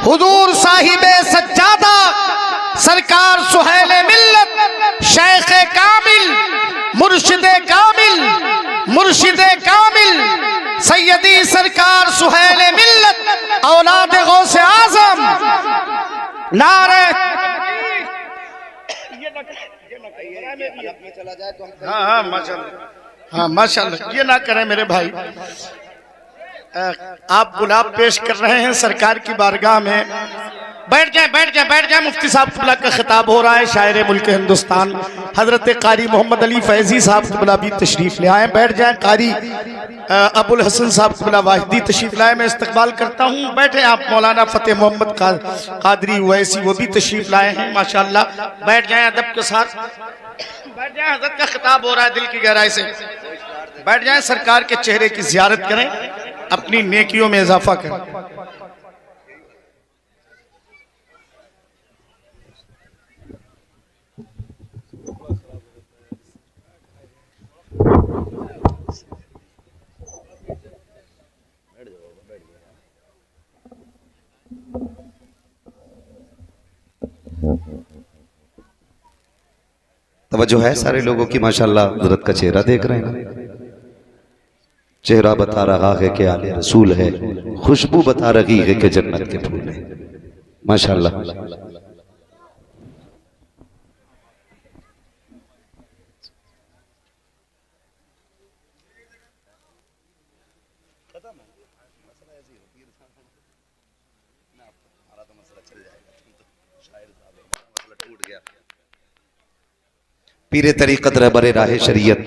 Speaker 2: हुजूर साहिबे सज्जादा सरकार सुहेले मिल्लत शेख कामिल मुर्शिदे कामिल, मुर्शिदे कामिल सैयदी सरकार सुहेले मिल्लत औलाद गौसे आजम। नारे हाँ माशाल्लाह, हाँ माशाल्लाह, ये ना करें मेरे भाई। आप गुलाब पेश कर रहे हैं सरकार की बारगाह में। बैठ जाए, बैठ जाए, बैठ जाए। मुफ्ती साहब क़िबला का खिताब हो रहा है। शायर मुल्क हिंदुस्तान हजरत कारी मोहम्मद अली फैजी साहब क़िबला भी तशरीफ ले आए। बैठ जाए। कारी अबुल हसन साहब क़िबला वाहिदी तशरीफ लाए। मैं इस्तकबाल करता हूँ, बैठे आप। मौलाना फ़तेह मोहम्मद कादरी वैसी वो भी तशरीफ लाए हैं माशाल्लाह। बैठ जाए अदब के साथ, बैठ जाए। हजरत का खिताब हो रहा है, दिल की गहराई से बैठ जाए। सरकार के चेहरे की ज़ियारत करें, अपनी नेकियों में इजाफा करें।
Speaker 3: तवज्जो है सारे लोगों की माशाल्लाह। हजरत का चेहरा देख रहे हैं, चेहरा बता रहा है कि आले रसूल है, खुशबू बता रही है कि जन्नत के फूल है माशाल्लाह। पीरे तरीक़त रहबरे राहे शरीयत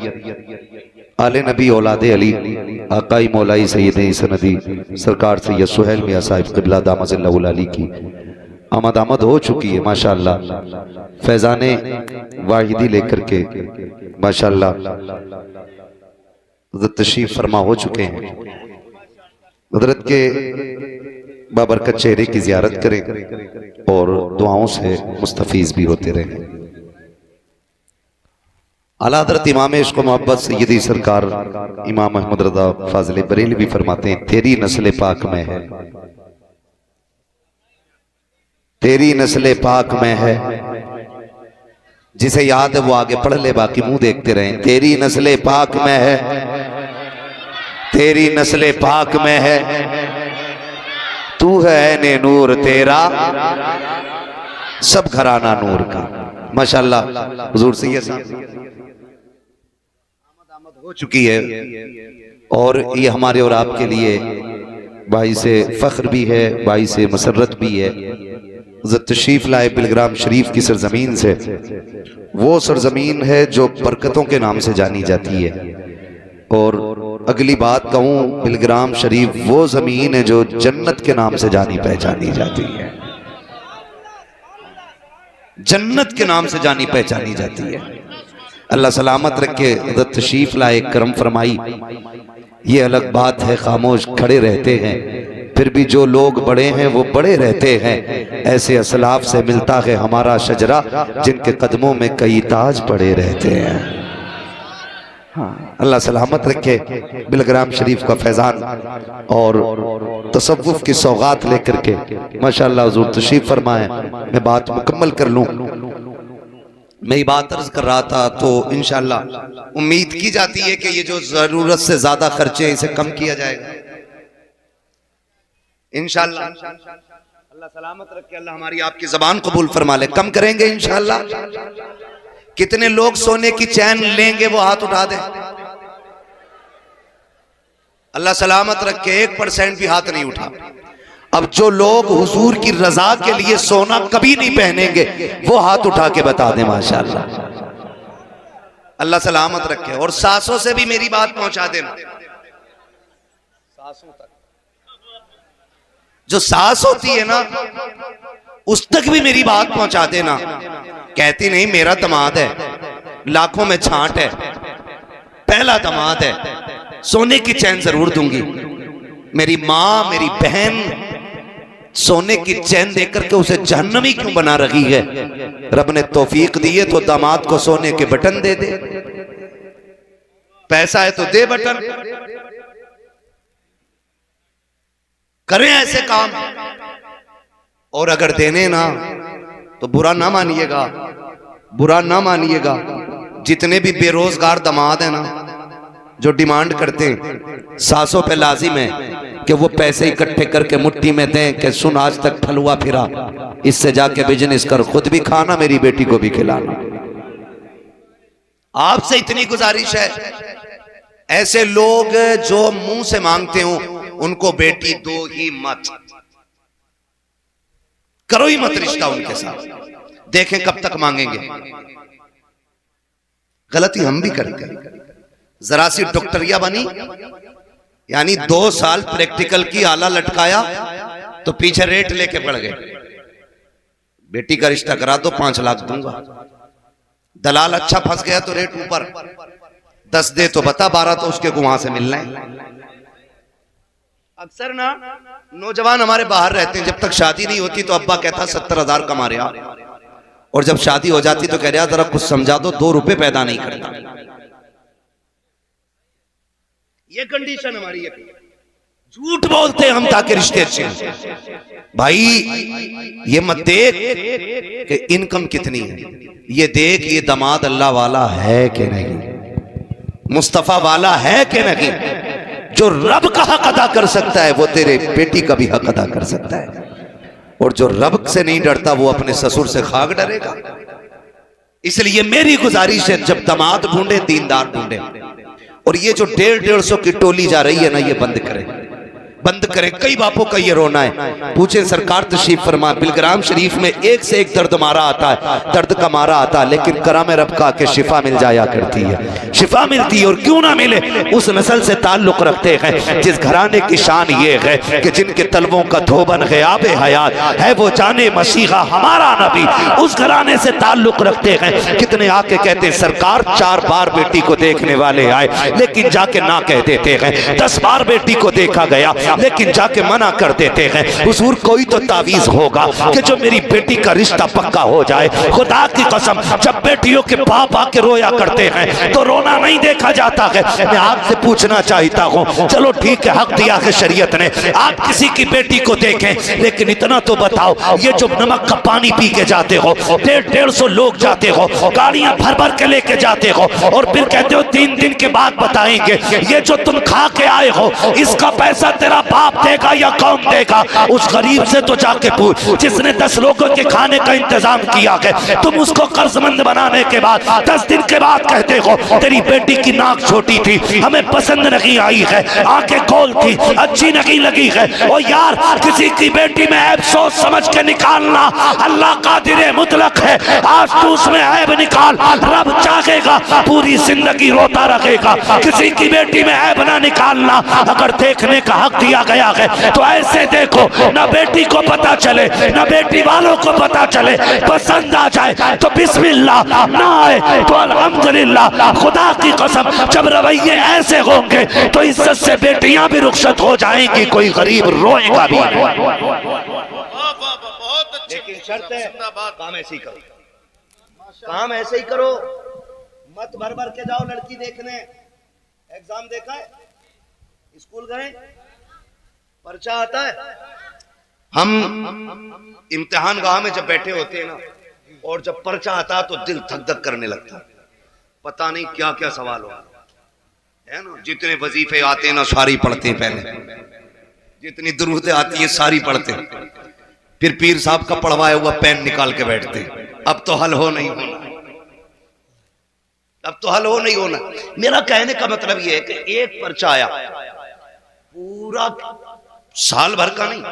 Speaker 3: आले नबी औलादे अली आकाई मौलाई सैयद सनदी सरकार सैयद सुहेल मियां साहिब क़िबला दामज़िल्लहुल अली की आमद हो चुकी है माशाल्लाह। फैज़ाने वाहिदी लेकर के माशाल्लाह तशरीफ फरमा हो चुके हैं। हज़रत के बाबरकत चेहरे की ज़ियारत करें और दुआओं से मुस्तफ़ीज़ भी होते रहें।
Speaker 1: आला हज़रत इमाम इश्क़ मोहब्बत सय्यदी सरकार इमाम अहमद रज़ा फाज़िल बरेलवी फरमाते हैं, तेरी नस्ल पाक में है, तेरी नस्ल पाक में है, जिसे याद है वो आगे पढ़ ले, बाकी मुंह देखते रहें। तेरी नस्ल पाक में है, तेरी नस्ल पाक में है, तू है ऐने नूर तेरा सब घराना नूर का। माशाअल्लाह हुजूर सैयद साहब हो चुकी है और ये हमारे और आपके लिए भाई से फख्र भी है, भाई से मसरत भी है। तशरीफ लाए बिलग्राम शरीफ की सरजमीन से, वो सरजमीन है जो बरकतों के नाम से जानी जाती है। और अगली बात कहूँ, बिलग्राम शरीफ वो जमीन है जो जन्नत के नाम से जानी पहचानी जाती है, जन्नत के नाम से जानी पहचानी जाती है। अल्लाह सलामत रखे। तशरीफ लाए, करम फरमाई। ये अलग बात है, खामोश खड़े रहते हैं, फिर भी जो लोग बड़े हैं वो बड़े रहते हैं। ऐसे असलाफ से मिलता है हमारा शजरा, जिनके कदमों में कई ताज पड़े रहते हैं। हाँ, अल्लाह सलामत रखे। बिलग्राम शरीफ का फैजान और तसव्वुफ की सौगात लेकर के माशाअल्लाह हुजूर तशरीफ फरमाए। मैं बात मुकम्मल कर लूं। मैं बात अर्ज कर रहा था तो इंशाअल्लाह उम्मीद की जाती है कि ये जो जरूरत से ज्यादा खर्चे इसे कम किया जाएगा इंशाअल्लाह। अल्लाह सलामत रखे, अल्लाह हमारी आपकी जबान कबूल फरमा ले। कम करेंगे इंशाअल्लाह। कितने लोग सोने की चैन लेंगे वो हाथ उठा दें। अल्लाह सलामत रखे, 1% भी हाथ नहीं उठा। अब जो लोग हुजूर की रजा के लिए सोना कभी नहीं पहनेंगे वो हाथ उठा के बता दें माशाअल्लाह। अल्लाह सलामत रखे। और सासों से भी मेरी बात पहुंचा देना, सासों तक, जो सास होती है ना उस तक भी मेरी बात पहुंचा देना। कहती नहीं मेरा दमाद है, लाखों में छांट है, पहला दमाद है, सोने की चैन जरूर दूंगी। मेरी माँ मेरी बहन सोने की चैन देकर के उसे जहन्नमी क्यों बना रही है? रब ने तौफीक दी है तो दामाद को सोने के बटन दे दे, पैसा है तो दे बटन, करें ऐसे काम। और अगर देने ना तो बुरा ना मानिएगा, बुरा ना मानिएगा। जितने भी बेरोजगार दामाद है ना जो डिमांड करते हैं, सासों पे लाजिम है कि वो पैसे इकट्ठे करके मुट्ठी में दें कि सुन आज तक फलुआ फिरा, इससे जाके बिजनेस कर, खुद भी खाना मेरी बेटी को भी खिलाना। आपसे इतनी गुजारिश है, ऐसे लोग जो मुंह से मांगते हो उनको बेटी दो ही मत, करो ही मत रिश्ता उनके साथ, देखें कब तक मांगेंगे। गलती हम भी करते हैं। जरा सी डॉक्टरिया बनी, यानी 2 साल प्रैक्टिकल की आला लटकाया तो पीछे रेट लेके पड़ गए। बेटी का रिश्ता करा दो 5 लाख दूंगा। दलाल अच्छा फंस गया तो रेट ऊपर, 10 दे तो बता, 12 तो उसके को वहां से मिलना है। अक्सर ना नौजवान हमारे बाहर रहते हैं, जब तक शादी नहीं होती तो अब्बा कहता 70,000 कमा रहे आप, और जब शादी हो जाती तो कह रहा जरा कुछ समझा दो, 2 रुपए पैदा नहीं करता। ये कंडीशन हमारी है। झूठ बोलते हैं हम ताकि रिश्ते अच्छे हों। भाई ये मत देख कि इनकम कितनी है, ये देख ये दामाद अल्लाह वाला है कि नहीं, मुस्तफा वाला है कि नहीं। जो रब का हक अदा कर सकता है वो तेरे बेटी का भी हक अदा कर सकता है, और जो रब से नहीं डरता वो अपने ससुर से खाक डरेगा। इसलिए मेरी गुजारिश है, जब दामाद ढूंढे दीनदार ढूंढे, और ये जो 150-150 की टोली जा रही है ना, ये बंद करें, बंद करें। कई बापों का ये रोना है। पूछे सरकार तशरीफ फरमा, बिलग्राम शरीफ में एक से एक दर्द मारा आता है, दर्द का मारा आता है, लेकिन करम रब का के शिफा मिल जाया करती है, शिफा मिलती है। और क्यों ना मिले, उस नस्ल से ताल्लुक रखते हैं जिस घराने की शान ये है कि जिनके तलवों का धोबन ग़याब हयात है, वो जाने मसीहा हमारा नबी, उस घराने से ताल्लुक रखते हैं। कितने आके कहते हैं सरकार 4 बार बेटी को देखने वाले आए, लेकिन जाके ना कह देते हैं। 10 बार बेटी को देखा गया, लेकिन जाके मना कर देते हैं हुजूर कोई तो तावीज होगा कि जो मेरी बेटी का रिश्ता पक्का हो जाए। खुदा की कसम जब बेटियों के बाप आके रोया करते हैं तो रोना नहीं देखा जाता है। मैं आपसे पूछना चाहता हूँ, चलो ठीक है हक दिया है शरीयत ने, आप किसी की बेटी को देखें, लेकिन इतना तो बताओ ये जो नमक का पानी पी के जाते हो, 150 लोग जाते हो, गाड़ियां भर भर के लेके जाते हो और फिर कहते हो 3 दिन के बाद बताएंगे, ये जो तुम खा के आए हो इसका पैसा तेरा बाप देगा या कौन देगा? उस गरीब से तो जाके पूछ जिसने 10 लोगों के खाने का इंतजाम किया है। तुम उसको कर्जमंद बनाने के बाद 10 दिन के बाद कहते हो तेरी बेटी की नाक छोटी थी, हमें पसंद नहीं आई है, आंखें गोल थी, अच्छी नहीं लगी है। ओ यार किसी की बेटी में ऐब सोच समझ के निकालना, अल्लाह कादिर मुतलक है, आज तू उसमें ऐब निकाल, रब चाहेगा पूरी जिंदगी रोता रखेगा। किसी की बेटी में ऐब ना निकालना, अगर देखने का हक दिया गया है तो ऐसे देखो ना बेटी को पता चले ना बेटी वालों को पता चले, पसंद आ जाए तो बिस्मिल्लाह, ना आए तो अल्हम्दुलिल्लाह। खुदा की कसम जब रवैये ऐसे होंगे तो इज्जत से बेटियां भी रुखसत हो जाएंगी, कोई गरीब रोएगा भी।
Speaker 3: लेकिन शर्त है काम ऐसे ही करो, काम ऐसे ही करो, मत भर भर के जाओ लड़की देखने। एग्जाम देखा है, स्कूल गए, पर्चा आता है, हम इम्तिहान गाह में जब बैठे होते हैं ना और जब पर्चा आता तो दिल धक धक करने लगता है, पता नहीं क्या क्या सवाल हो है ना। जितने वजीफे आते हैं ना सारी पढ़ते हैं, पहले जितनी दुरूदें आती है सारी पढ़ते हैं, फिर पीर साहब का पढ़वाया हुआ पेन निकाल के बैठते हैं। अब तो हल हो नहीं होना, अब तो हल हो नहीं होना। मेरा कहने का मतलब यह है कि एक पर्चा आया पूरा साल भर का नहीं,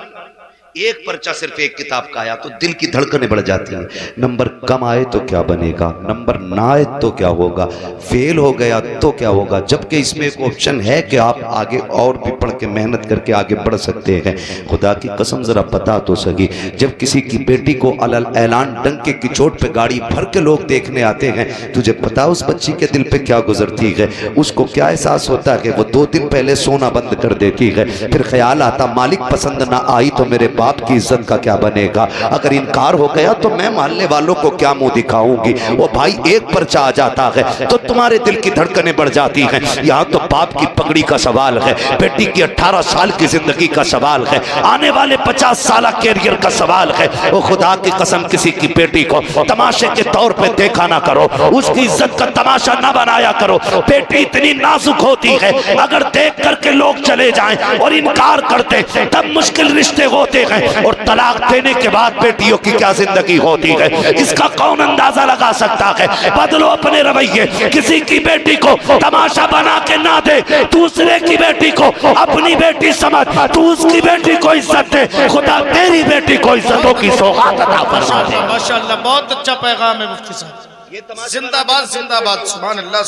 Speaker 3: एक पर्चा सिर्फ एक किताब का आया तो दिल की धड़कनें बढ़ जाती हैं। नंबर कम आए तो क्या बनेगा, नंबर ना आए तो क्या होगा, फेल हो गया तो क्या होगा, जबकि इसमें एक ऑप्शन है कि आप आगे और भी पढ़ के मेहनत करके आगे बढ़ सकते हैं। खुदा की कसम जरा बता तो सकी, जब किसी की बेटी को अलल ऐलान डंके की चोट पे गाड़ी भर के लोग देखने आते हैं, तुझे पता उस बच्ची के दिल पे क्या गुजरती है, उसको क्या एहसास होता है। वो 2 दिन पहले सोना बंद कर देती है, फिर ख्याल आता मालिक पसंद ना आई तो मेरे बाप की इज्जत का क्या बनेगा, अगर इनकार हो गया तो मैं मानने वालों को क्या मुंह दिखाऊंगी। वो भाई एक पर्चा आ जाता है तो तुम्हारे दिल की धड़कनें बढ़ जाती हैं। यहाँ तो बाप की पगड़ी का सवाल है, बेटी की 18 साल की जिंदगी का सवाल है, आने वाले 50 साल कैरियर का सवाल है। वो खुदा की कसम किसी की बेटी को तमाशे के तौर पे देखा ना करो, उसकी इज्जत का तमाशा ना बनाया करो। बेटी इतनी नाजुक होती है, अगर देख करके लोग चले जाएं और इनकार करते तब मुश्किल रिश्ते होते हैं, और तलाक देने के बाद बेटियों की क्या जिंदगी होती है इसका कौन अंदाजा लगा सकता है। बदलो अपने रवैये, किसी की बेटी को तमाशा बना के ना दे, दूसरे की बेटी को अपनी बेटी समझ, तू उसकी बेटी को इज्जत दे, खुदा तेरी बेटी को इज्जतों की सौगात अता फरमाए।
Speaker 2: माशाअल्लाह बहुत अच्छा पैगाम है मुफ्ती साहब,
Speaker 3: ये
Speaker 2: जिंदाबाद जिंदाबाद, सुभान अल्लाह।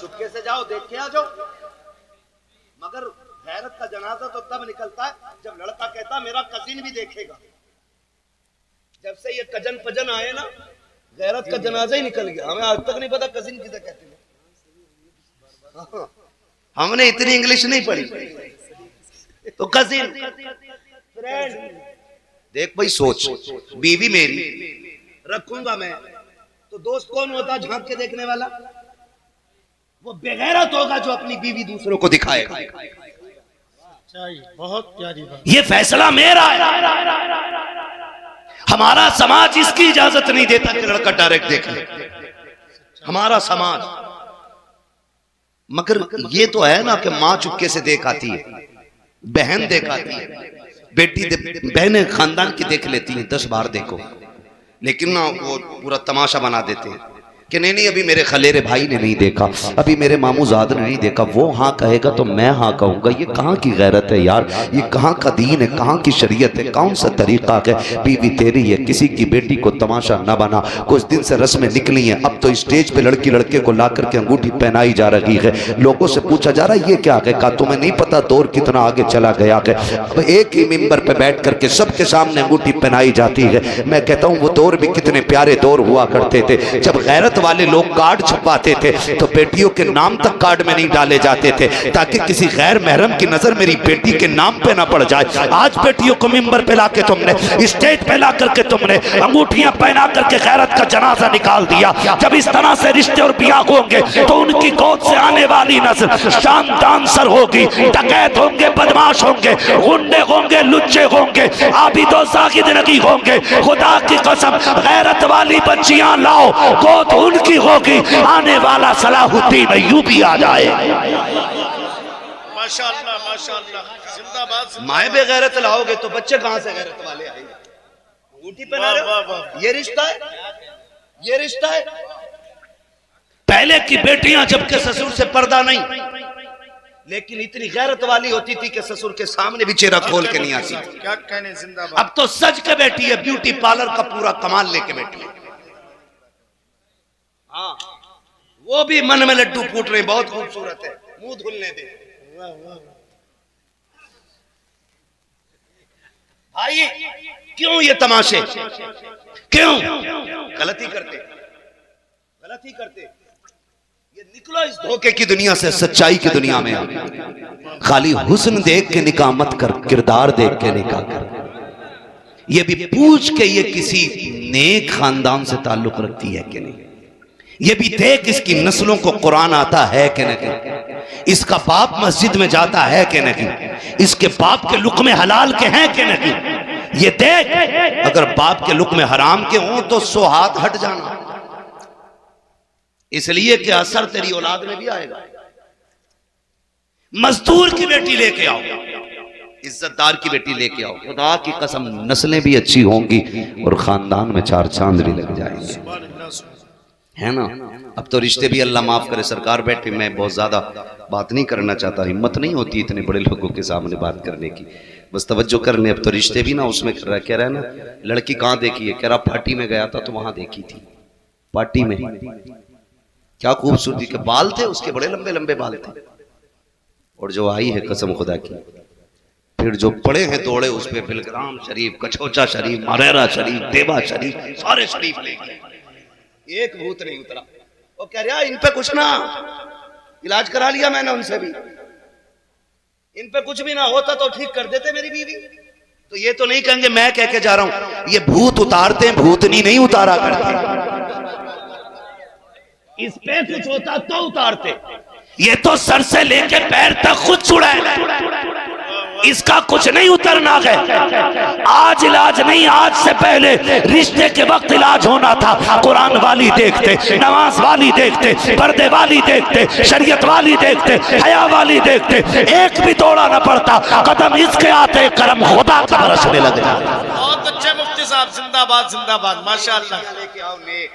Speaker 3: चुपके से जाओ, देख के आ जाओ, मगर गैरत का जनाजा तो तब निकलता है जब लड़का कहता मेरा कजिन भी देखेगा। जब से ये कजन पजन आए ना, गैरत का जनाजा ही निकल गया। हमें आज तक नहीं पता कजिन किसे कहते हैं, हमने इतनी इंग्लिश नहीं पढ़ी, तो कजिन फ्रेंड। देख भाई सोच, बीवी मेरी रखूंगा मैं तो दोस्त कौन होता झांक के देखने वाला? वो बेगैरत होगा जो अपनी बीवी दूसरों को दिखाएगा।
Speaker 2: बहुत प्यारी बात।
Speaker 1: ये फैसला मेरा है, हमारा समाज इसकी इजाजत नहीं देता कि लड़का डायरेक्ट देख ले, हमारा समाज। मगर ये तो है ना कि माँ चुपके से देख आती है, बहन देख आती है, बेटी बहनें खानदान की देख लेती हैं 10 बार देखो, लेकिन ना वो पूरा तमाशा बना देते हैं कि नहीं अभी मेरे खलेरे भाई ने नहीं देखा, अभी मेरे मामूजाद ने नहीं देखा, वो हाँ कहेगा तो मैं हाँ कहूँगा। ये कहाँ की गैरत है यार, ये कहाँ का दीन है, कहाँ की शरीयत है, कौन सा तरीका है। बीवी तेरी है, किसी की बेटी को तमाशा न बना। कुछ दिन से रस्में निकली हैं, अब तो स्टेज पे लड़की लड़के को ला करके अंगूठी पहनाई जा रही है। लोगों से पूछा जा रहा है ये क्या है, कहा तुम्हें नहीं पता दौर कितना आगे चला गया है। अब एक ही मिंबर पे बैठ करके सबके सामने अंगूठी पहनाई जाती है। मैं कहता हूँ वो दौर भी कितने प्यारे दौर हुआ करते थे, जब गैरत वाले लोग कार्ड छपवाते थे तो बेटियों के नाम तक कार्ड में नहीं डाले जाते थे ताकि किसी गैर महरम की नजर मेरी बेटी के नाम पे ना पड़ जाए। आज बेटियों को मिंबर पे लाके तुमने, स्टेज पे ला करके तुमने अंगूठियां पहना करके गैरत का जनाजा निकाल दिया। जब इस तरह से रिश्ते और ब्याह होंगे तो उनकी गोद से आने वाली नस्ल शानदान सर होगी, डकैत होंगे, बदमाश होंगे, गुंडे होंगे, लुच्चे होंगे, आबिदो साकिद नहीं होंगे। खुदा की कसम गैरत वाली बच्चियां लाओ, गोद उनकी होगी, आने वाला सलाहुद्दीन अय्यूबी आ जाए।
Speaker 2: माशाअल्लाह माशाअल्लाह, जिंदाबाद।
Speaker 3: माए बेगैरत लाओगे तो बच्चे कहां से गैरत वाले आएंगे? अंगूठी पहना रहे हो, ये रिश्ता है, ये रिश्ता है।
Speaker 1: पहले की बेटियां जबकि ससुर से पर्दा नहीं,
Speaker 3: लेकिन इतनी गैरत वाली होती थी कि ससुर के सामने भी चेहरा खोल के नहीं आती थी।
Speaker 2: क्या कहने, जिंदाबाद।
Speaker 1: अब तो सज के बैठी है, ब्यूटी पार्लर का पूरा कमाल लेके बैठी है।
Speaker 3: हाँ, वो भी मन में लड्डू फूट रहे, बहुत खूबसूरत है, मुंह धुलने दे भाई। क्यों ये तमाशे, क्यों? गलती करते, गलती करते। ये निकलो इस धोखे की दुनिया से, सच्चाई की दुनिया में आ। खाली हुस्न देख के निकाह मत कर, किरदार देख के निकाह कर। ये भी पूछ के ये किसी नेक खानदान से ताल्लुक रखती है कि नहीं। ये भी देख इसकी नस्लों को कुरान आता है कि नहीं, इसका बाप मस्जिद में जाता है कि नहीं, इसके बाप के लुक़्मे हलाल के हैं कि नहीं। ये देख, अगर बाप के लुक़्मे हराम के हों तो 100 हाथ हट जाना, इसलिए कि असर तेरी औलाद में भी आएगा। मजदूर की बेटी लेके आओ, इज्जतदार की बेटी लेके आओ, खुदा की कसम नस्लें भी अच्छी होंगी और खानदान में 4 चांद भी लग जाएंगे, है ना। अब तो रिश्ते भी अल्लाह माफ करे सरकार बैठे, मैं बहुत ज्यादा बात नहीं करना चाहता, हिम्मत नहीं होती इतने बड़े लोगों के सामने बात करने की, बस तवज्जो कर ले। अब तो रिश्ते भी ना उसमें कर रहा है, कह रहा है ना लड़की कहाँ देखी है, कह रहा पार्टी में गया था तो वहां देखी थी, पार्टी में। क्या खूबसूरती के बाल थे उसके, बड़े लंबे लंबे बाल थे। और जो आई है कसम खुदा की, फिर जो पड़े हैं दौड़े उस पे, बिलग्राम शरीफ, कछोचा शरीफ, मरेरा शरीफ, देवा शरीफ, सारे शरीफ ले गए, एक भूत नहीं उतरा। वो कह रहा इन पे कुछ ना, इलाज करा लिया मैंने उनसे भी, इन पे कुछ भी ना होता तो ठीक कर देते मेरी बीवी। तो ये तो नहीं कहेंगे मैं कह के जा रहा हूं, ये भूत उतारते हैं, भूतनी नहीं उतारा करते। इस पे कुछ होता तो उतारते, ये तो सर से लेके पैर तक खुद छुड़ाए, इसका कुछ नहीं उतरना है। आज इलाज नहीं, आज से पहले रिश्ते के वक्त इलाज होना था। कुरान वाली देखते, नमाज वाली देखते, पर्दे वाली देखते, शरीयत वाली देखते, हया वाली देखते, एक भी तोड़ा न पड़ता, कदम इसके आते करम खुदा का बरसने लग जाता।
Speaker 2: बहुत अच्छे मुफ्ती साहब, जिंदाबाद जिंदाबाद, माशाअल्लाह। लेके आओ नेक,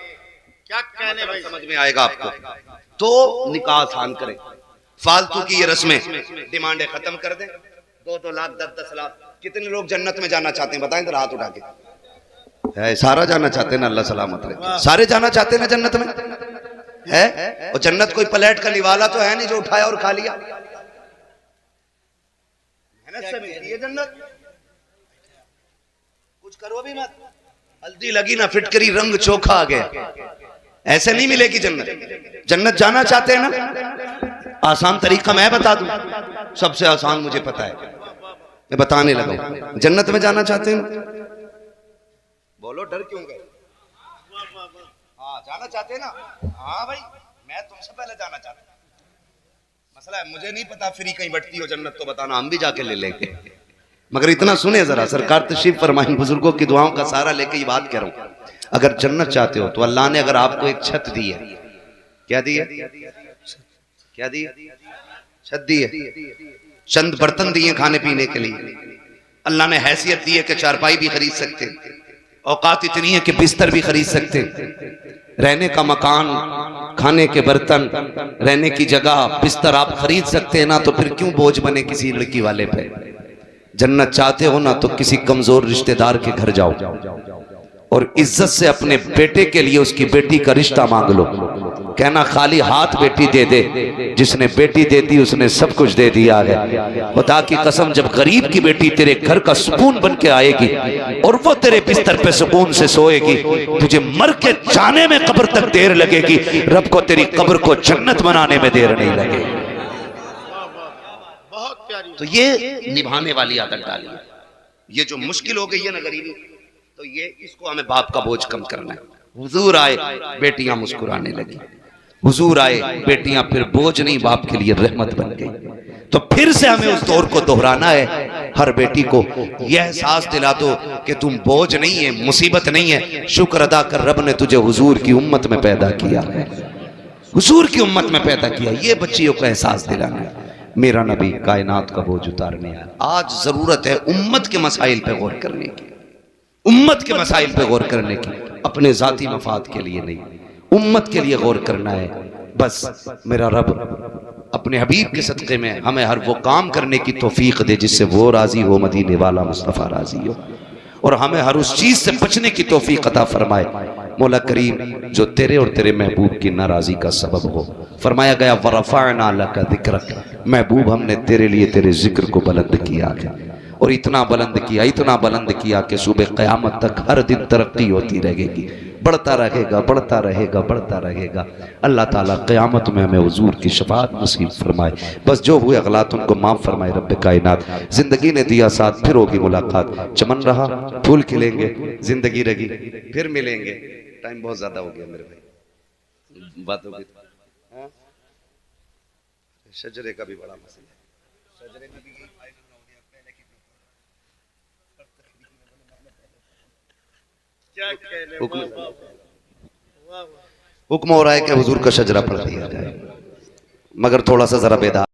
Speaker 2: क्या कहने भाई,
Speaker 3: समझ में आएगा आपको। तो निकाह आसान करें, फालतू की ये रस्में, डिमांडें खत्म कर दें। 2-2 लाख 10-10 लाख, कितने लोग जन्नत में जाना चाहते हैं बताएं तो हाथ उठा के। है सारा जाना चाहते हैं ना, अल्लाह सलामत रखे, सारे जाना चाहते हैं ना जन्नत में, है। और जन्नत कोई प्लेट का निवाला तो है नहीं जो उठाया और खा लिया, मेहनत से मिलती है जन्नत। कुछ करो भी मत, हल्दी लगी ना फिटकरी, रंग चोखा आ गया, ऐसे नहीं मिलेगी जन्नत। जन्नत जाना चाहते हैं ना, आसान तरीका मैं बता दूं, सबसे आसान मुझे पता है, मैं बताने लगा। जन्नत में जाना चाहते हैं, बोलो डर क्यों गए? हाँ जाना चाहते हैं ना, हाँ भाई मैं तुमसे पहले जाना चाहता हूं। मसला है मुझे नहीं पता, फ्री कहीं बटती हो जन्नत तो बताना, हम भी जाके ले लेंगे। मगर इतना सुने जरा, सरकार तशरीफ फरमाई, बुजुर्गों की दुआओं का सहारा लेके ये बात कह रहा हूं। अगर जन्नत चाहते हो तो अल्लाह ने अगर आपको एक छत दी है, क्या दी है? क्या दी है? छत दी है, चंद बर्तन दिए खाने पीने के लिए, अल्लाह ने हैसियत दी है कि चारपाई भी खरीद सकते, औकात इतनी है कि बिस्तर भी खरीद सकते, रहने का मकान, खाने के बर्तन, रहने की जगह, बिस्तर आप खरीद सकते हैं ना, तो फिर क्यों बोझ बने किसी लड़की वाले पे। जन्नत चाहते हो ना तो किसी कमजोर रिश्तेदार के घर जाओ और इज्जत से अपने बेटे के लिए उसकी बेटी का रिश्ता मांग लो
Speaker 1: कहना खाली हाथ बेटी दे दे, जिसने बेटी दे दी उसने सब कुछ दे दिया है। खुदा की कसम, जब गरीब की बेटी तेरे घर का सुकून बन के आएगी और वो तेरे बिस्तर पे सुकून से सोएगी, तुझे मर के जाने में कब्र तक देर लगेगी, रब को तेरी कब्र को जन्नत बनाने में देर नहीं लगेगी। तो ये निभाने वाली आदत डाली है। ये जो मुश्किल हो गई है ना गरीबी, तो ये इसको हमें बाप का बोझ कम करना है। हुजूर आए, बेटियां मुस्कुराने लगी। हुजूर आए, बेटियां फिर बोझ नहीं, बाप के लिए रहमत बन गई। तो फिर से हमें उस दौर को दोहराना है। हर बेटी को यह एहसास दिला दो कि तुम बोझ नहीं है, मुसीबत नहीं है। शुक्र अदा कर, रब ने तुझे हुजूर की उम्मत में पैदा किया है, हुजूर की उम्मत में पैदा किया। ये बच्चियों को एहसास दिलाना है। मेरा नबी कायनात का बोझ उतारने आया। आज जरूरत है उम्मत के मसाइल पे गौर करने की, उम्मत के मसाइल पे गौर करने की, अपने जाती मफाद के लिए नहीं, उम्मत के लिए गौर करना है। बस मेरा रब अपने हबीब के सदक़े में हमें हर वो काम करने की तौफीक दे जिससे वो राजी हो, मदीने वाला मुस्तफ़ा राजी हो, और हमें हर उस चीज से बचने की तौफीक अता फरमाए। मौला करीम जो तेरे और तेरे महबूब की नाराजी का सबब हो। फरमाया गया वरफ़अना लका ज़िक्रक, महबूब हमने तेरे लिए तेरे जिक्र को बुलंद किया है, और इतना बुलंद किया, इतना बुलंद किया कि सुबह क़यामत तक हर दिन तरक्की होती रहेगी, बढ़ता रहेगा, बढ़ता रहेगा, बढ़ता रहेगा। अल्लाह ताला क़यामत में हमें हुजूर की शफाअत नसीब फरमाए। बस जो हुए अगलात उनको माफ़ फरमाए रब्बे कायनात। ज़िंदगी ने दिया साथ, फिर होगी मुलाकात। चमन रहा, फूल खिलेंगे, ज़िंदगी रही, फिर मिलेंगे। टाइम बहुत ज़्यादा हो गया मेरे भाई, बात हो गई। शजरे का भी बड़ा मसला है, शजरे में भी हुक्म हो रहा है कि हुजूर का शजरा पढ़ दिया जाए, मगर थोड़ा सा जरा बेदार